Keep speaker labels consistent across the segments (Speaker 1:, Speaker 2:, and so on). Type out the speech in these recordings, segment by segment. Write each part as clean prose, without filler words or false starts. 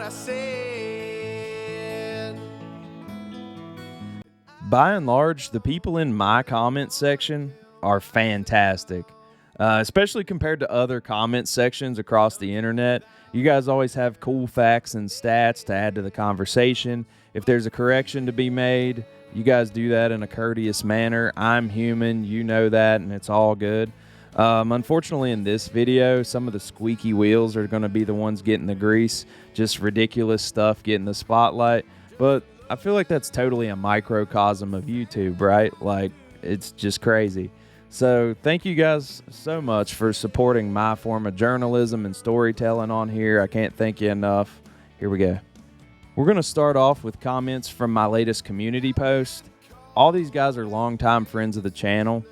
Speaker 1: I said.
Speaker 2: By and large, the people in my comment section are fantastic, especially compared to other comment sections across the internet. You guys always have cool facts and stats to add to the conversation. If there's a correction to be made, you guys do that in a courteous manner. I'm human, you know that, and it's all good. Unfortunately, in this video, some of the squeaky wheels are going to be the ones getting the grease. Just ridiculous stuff getting the spotlight. But I feel like that's totally a microcosm of YouTube, right? Like, it's just crazy. So thank you guys so much for supporting my form of journalism and storytelling on here. I can't thank you enough. Here we go. We're going to start off with comments from my latest community post. All these guys are longtime friends of the channel.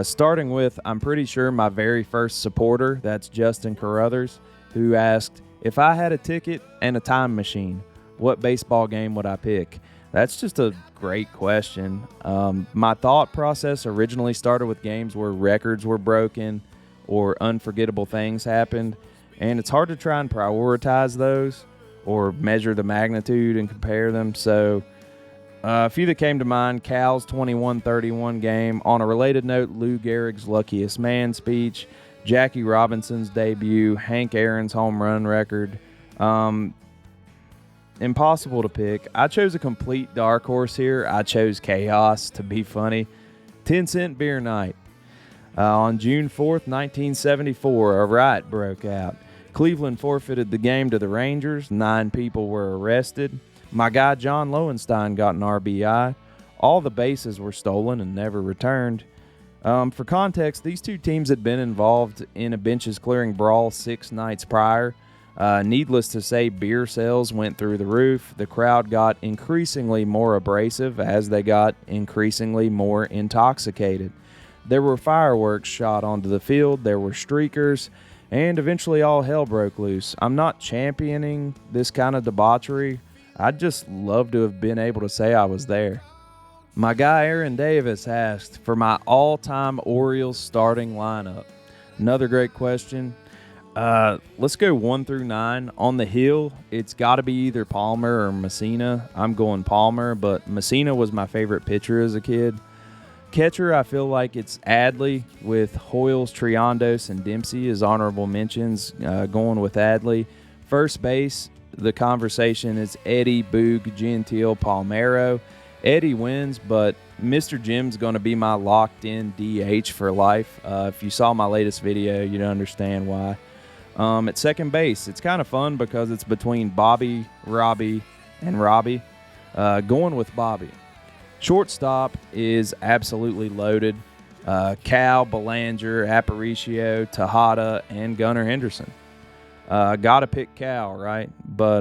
Speaker 2: Starting with, I'm pretty sure my very first supporter, that's Justin Carruthers, who asked, if I had a ticket and a time machine, what baseball game would I pick? That's just a great question. My thought process originally started with games where records were broken or unforgettable things happened, and it's hard to try and prioritize those or measure the magnitude and compare them. So a few that came to mind: Cal's 21-31 game. On a related note, Lou Gehrig's Luckiest Man speech, Jackie Robinson's debut, Hank Aaron's home run record. Impossible to pick. I chose a complete dark horse here. I chose chaos to be funny. 10-cent beer night. On June 4th, 1974, a riot broke out. Cleveland forfeited the game to the Rangers. 9 people were arrested. My guy John Lowenstein got an RBI. All the bases were stolen and never returned. For context, these two teams had been involved in a benches clearing brawl 6 nights prior. Needless to say, beer sales went through the roof. The crowd got increasingly more abrasive as they got increasingly more intoxicated. There were fireworks shot onto the field, there were streakers, and eventually all hell broke loose. I'm not championing this kind of debauchery. I'd just love to have been able to say I was there. My guy Aaron Davis asked for my all-time Orioles starting lineup. Another great question. Let's go 1 through 9. On the hill, it's got to be either Palmer or Messina. I'm going Palmer, but Messina was my favorite pitcher as a kid. Catcher, I feel like it's Adley, with Hoyles, Triondos, and Dempsey as honorable mentions, going with Adley. First base, the conversation is Eddie, Boog, Gentile, Palmero. Eddie wins, but Mr. Jim's going to be my locked-in DH for life. If you saw my latest video, you'd understand why. At second base, it's kind of fun because it's between Bobby, Robbie, and Robbie. Going with Bobby. Shortstop is absolutely loaded. Cal, Belanger, Aparicio, Tejada, and Gunnar Henderson. Gotta pick Cal, right? But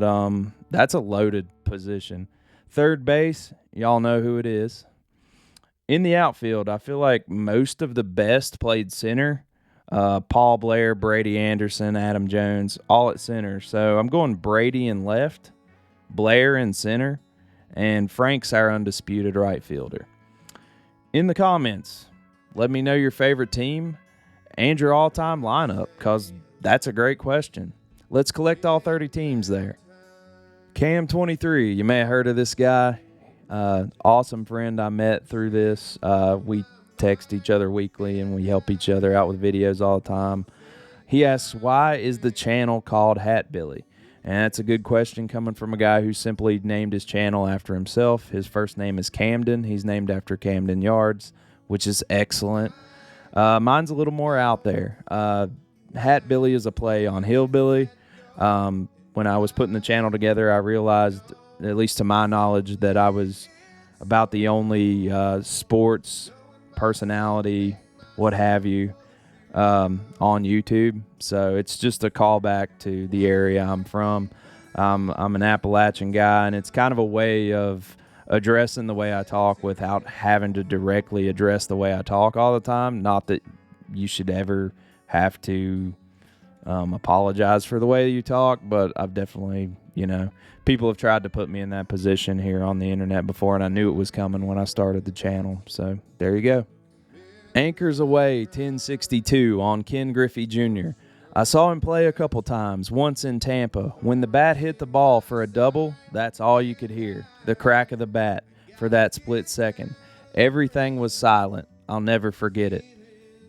Speaker 2: that's a loaded position. Third base, y'all know who it is. In the outfield, I feel like most of the best played center. Paul Blair, Brady Anderson, Adam Jones, all at center. So I'm going Brady in left, Blair in center, and Frank's our undisputed right fielder. In the comments, let me know your favorite team and your all-time lineup, because that's a great question. Let's collect all 30 teams there. Cam23, you may have heard of this guy. Awesome friend I met through this. We text each other weekly and we help each other out with videos all the time. He asks, why is the channel called Hatbilly? And that's a good question coming from a guy who simply named his channel after himself. His first name is Camden. He's named after Camden Yards, which is excellent. Mine's a little more out there. Hatbilly is a play on hillbilly. When I was putting the channel together, I realized, at least to my knowledge, that I was about the only sports personality, what have you, on YouTube. So it's just a callback to the area I'm from. I'm an Appalachian guy, and it's kind of a way of addressing the way I talk without having to directly address the way I talk all the time. Not that you should ever have to apologize for the way you talk, but I've definitely, people have tried to put me in that position here on the internet before, and I knew it was coming when I started the channel. So there you go. Anchors Away 1062 on Ken Griffey Jr. I saw him play a couple times, once in Tampa. When the bat hit the ball for a double, that's all you could hear, the crack of the bat for that split second. Everything was silent. I'll never forget it.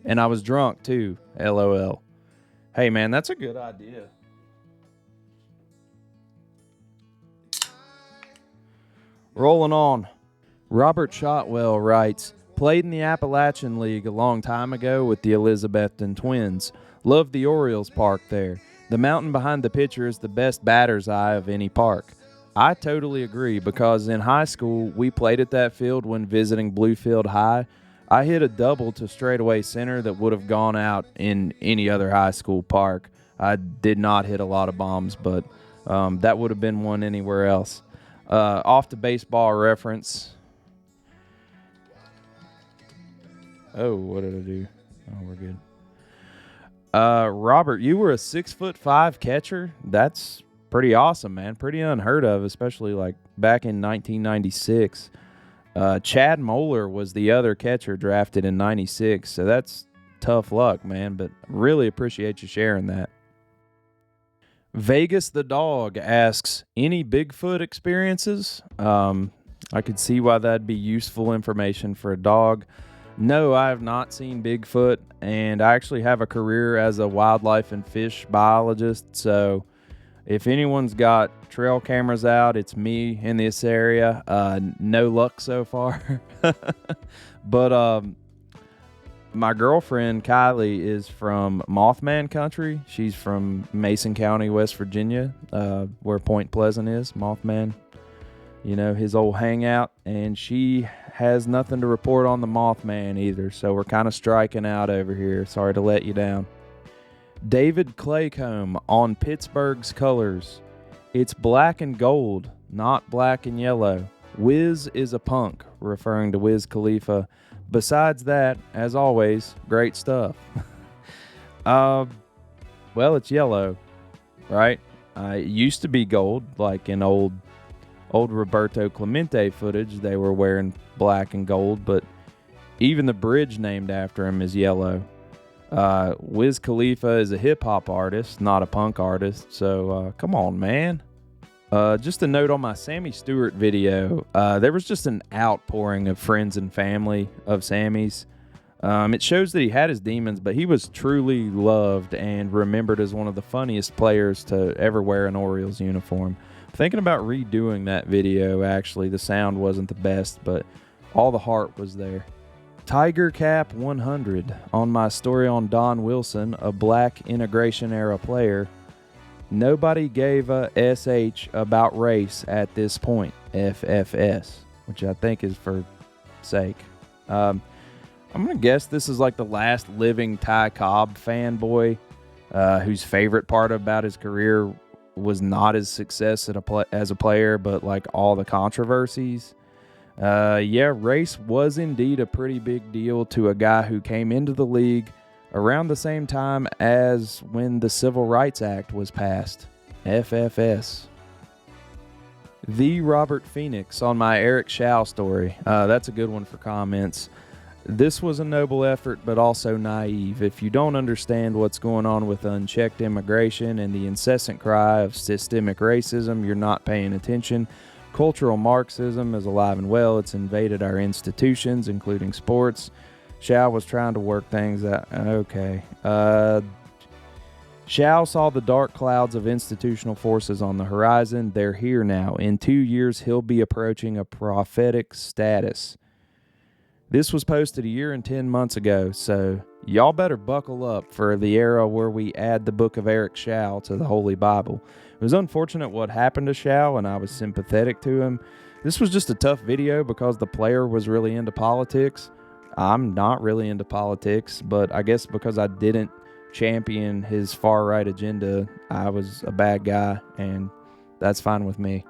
Speaker 2: And I was drunk too, LOL. Hey man, that's a good idea. Rolling on. Robert Shotwell writes, played in the Appalachian League a long time ago with the Elizabethton Twins. Loved the Orioles park there. The mountain behind the pitcher is the best batter's eye of any park. I totally agree because in high school, we played at that field when visiting Bluefield High. I hit a double to straightaway center that would have gone out in any other high school park. I did not hit a lot of bombs, but that would have been one anywhere else. Off to baseball reference. Oh, what did I do? Oh, we're good. Robert, you were a 6'5" catcher. That's pretty awesome, man. Pretty unheard of, especially like back in 1996. Chad Moeller was the other catcher drafted in 96, so that's tough luck, man, but really appreciate you sharing that. Vegas the Dog asks, any Bigfoot experiences? I could see why that'd be useful information for a dog. No, I have not seen Bigfoot, and I actually have a career as a wildlife and fish biologist, so if anyone's got trail cameras out, it's me in this area. No luck so far. But my girlfriend, Kylie, is from Mothman Country. She's from Mason County, West Virginia, where Point Pleasant is, Mothman. You know, his old hangout, and she has nothing to report on the Mothman either, so we're kind of striking out over here. Sorry to let you down. David Claycomb on Pittsburgh's colors. It's black and gold, not black and yellow. Wiz is a punk, referring to Wiz Khalifa. Besides that, as always, great stuff. Well, it's yellow, right? It used to be gold, like in old Roberto Clemente footage. They were wearing black and gold, but even the bridge named after him is yellow. Wiz Khalifa is a hip-hop artist, not a punk artist, so come on, man. Just a note on my Sammy Stewart video, there was just an outpouring of friends and family of Sammy's. It shows that he had his demons, but he was truly loved and remembered as one of the funniest players to ever wear an Orioles uniform. Thinking about redoing that video, actually. The sound wasn't the best, but all the heart was there. Tiger Cap 100 on my story on Don Wilson, a black integration era player. Nobody gave a SH about race at this point, FFS, which I think is for sake. I'm going to guess this is like the last living Ty Cobb fanboy whose favorite part about his career was not his success as a player, but like all the controversies. Yeah, race was indeed a pretty big deal to a guy who came into the league around the same time as when the Civil Rights Act was passed. FFS. The Robert Phoenix on my Eric Shao story. That's a good one for comments. This was a noble effort, but also naive. If you don't understand what's going on with unchecked immigration and the incessant cry of systemic racism, you're not paying attention. Cultural Marxism is alive and well. It's invaded our institutions, including sports. Shao was trying to work things out. Okay. Shao saw the dark clouds of institutional forces on the horizon. They're here now. In 2 years, he'll be approaching a prophetic status. This was posted 1 year and 10 months ago, so y'all better buckle up for the era where we add the book of Eric Shao to the Holy Bible. It was unfortunate what happened to Shao, and I was sympathetic to him. This was just a tough video because the player was really into politics. I'm not really into politics, but I guess because I didn't champion his far-right agenda, I was a bad guy, and that's fine with me.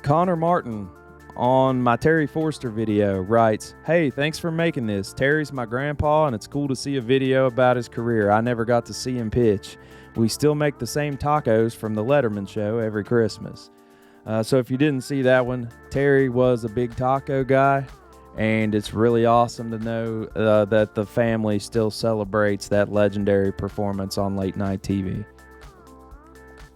Speaker 2: Connor Martin on my Terry Forster video writes, hey, thanks for making this. Terry's my grandpa, and it's cool to see a video about his career. I never got to see him pitch. We still make the same tacos from the Letterman show every Christmas. So if you didn't see that one, Terry was a big taco guy, And it's really awesome to know that the family still celebrates that legendary performance on late night TV.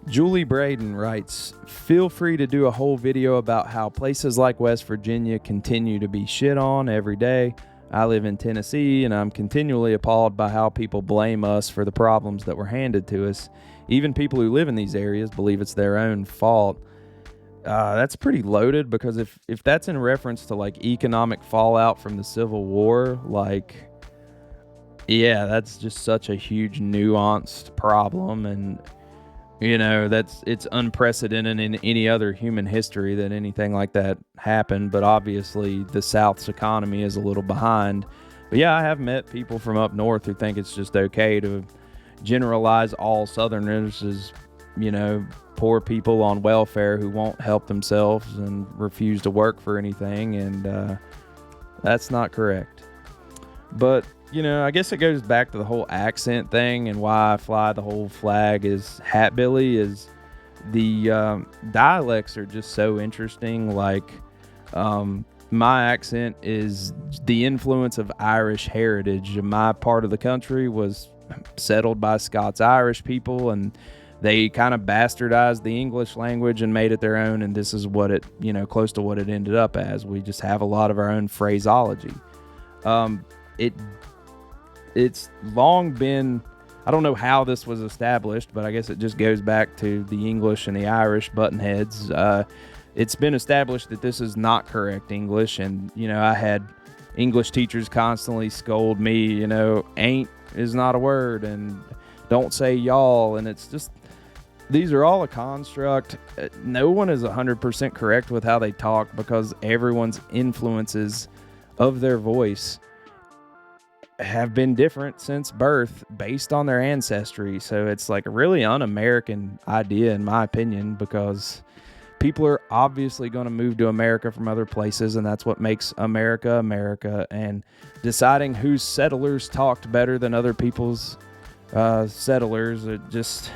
Speaker 2: Julie Braden writes, feel free to do a whole video about how places like West Virginia continue to be shit on every day. I live in Tennessee, and I'm continually appalled by how people blame us for the problems that were handed to us. Even people who live in these areas believe it's their own fault. That's pretty loaded, because if that's in reference to like economic fallout from the Civil War, like, yeah, that's just such a huge nuanced problem, and you know, it's unprecedented in any other human history that anything like that happened. But obviously the South's economy is a little behind. But yeah, I have met people from up north who think it's just okay to generalize all Southerners as, you know, poor people on welfare who won't help themselves and refuse to work for anything, and that's not correct. But, you know, I guess it goes back to the whole accent thing, and why I fly the whole flag is Hatbilly, is the dialects are just so interesting. Like, my accent is the influence of Irish heritage. My part of the country was settled by Scots-Irish people, and they kind of bastardized the English language and made it their own, and this is what it, you know, close to what it ended up as. We just have a lot of our own phraseology. It's long been, I don't know how this was established, but I guess it just goes back to the English and the Irish button heads. It's been established that this is not correct English, and, you know, I had English teachers constantly scold me, you know, ain't is not a word, and don't say y'all, and it's just, these are all a construct. No one is 100% correct with how they talk, because everyone's influences of their voice have been different since birth based on their ancestry. So it's like a really un-American idea, in my opinion, because people are obviously going to move to America from other places, and that's what makes America America. And deciding whose settlers talked better than other people's settlers are just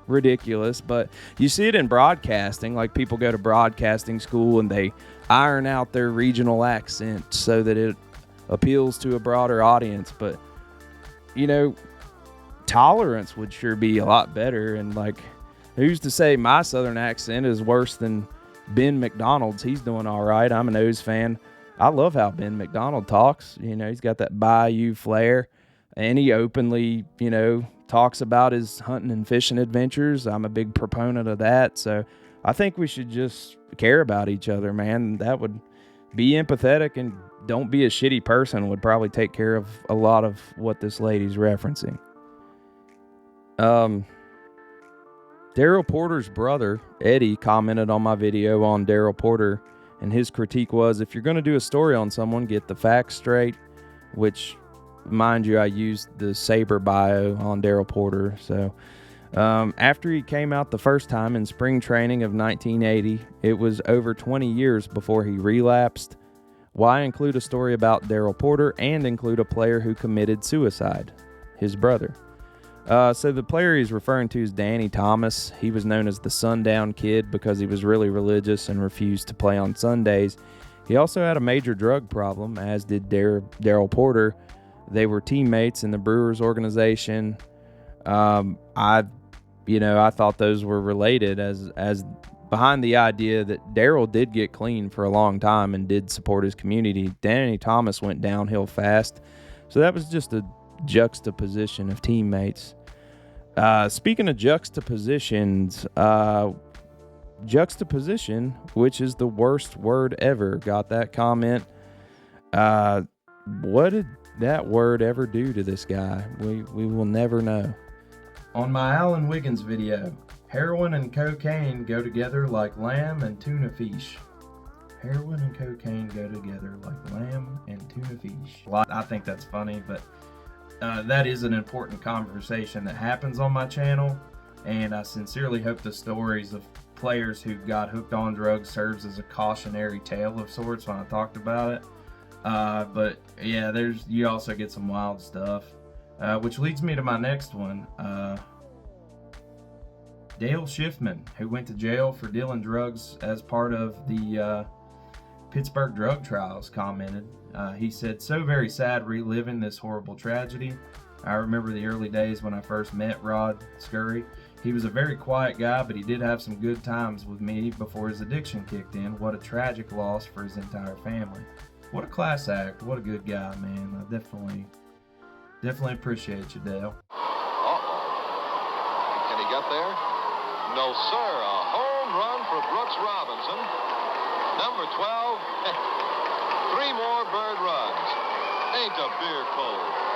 Speaker 2: ridiculous. But you see it in broadcasting. Like, people go to broadcasting school and they iron out their regional accent so that it appeals to a broader audience. But, you know, tolerance would sure be a lot better. And, like, who's to say my southern accent is worse than Ben McDonald's? He's doing all right. I'm an O's fan. I love how Ben McDonald talks. You know, he's got that bayou flair, and he openly, you know, talks about his hunting and fishing adventures. I'm a big proponent of that. So I think we should just care about each other, man. That would be empathetic, and don't be a shitty person would probably take care of a lot of what this lady's referencing. Daryl Porter's brother, Eddie, commented on my video on Daryl Porter, and his critique was, if you're going to do a story on someone, get the facts straight, which, mind you, I used the Saber bio on Daryl Porter. So after he came out the first time in spring training of 1980, it was over 20 years before he relapsed. Why include a story about Daryl Porter and include a player who committed suicide? His brother. So the player he's referring to is Danny Thomas. He was known as the Sundown Kid because he was really religious and refused to play on Sundays. He also had a major drug problem, as did Daryl Porter. They were teammates in the Brewers organization. I thought those were related, as behind the idea that Daryl did get clean for a long time and did support his community. Danny Thomas went downhill fast. So that was just a juxtaposition of teammates. Speaking of juxtapositions, juxtaposition, which is the worst word ever, got that comment. What did that word ever do to this guy? We will never know. On my Alan Wiggins video, heroin and cocaine go together like lamb and tuna fish. Heroin and cocaine go together like lamb and tuna fish. Well, I think that's funny, but that is an important conversation that happens on my channel, and I sincerely hope the stories of players who got hooked on drugs serves as a cautionary tale of sorts when I talked about it. But yeah, you also get some wild stuff, which leads me to my next one. Dale Schiffman, who went to jail for dealing drugs as part of the Pittsburgh Drug Trials commented. He said, "So very sad reliving this horrible tragedy. I remember the early days when I first met Rod Scurry. He was a very quiet guy, but he did have some good times with me before his addiction kicked in. What a tragic loss for his entire family." What a class act. What a good guy, man. I definitely appreciate you, Dale.
Speaker 1: Can he get there? No, sir. A home run for Brooks Robinson. Number 12. 3 more Bird runs. Ain't a beer cold.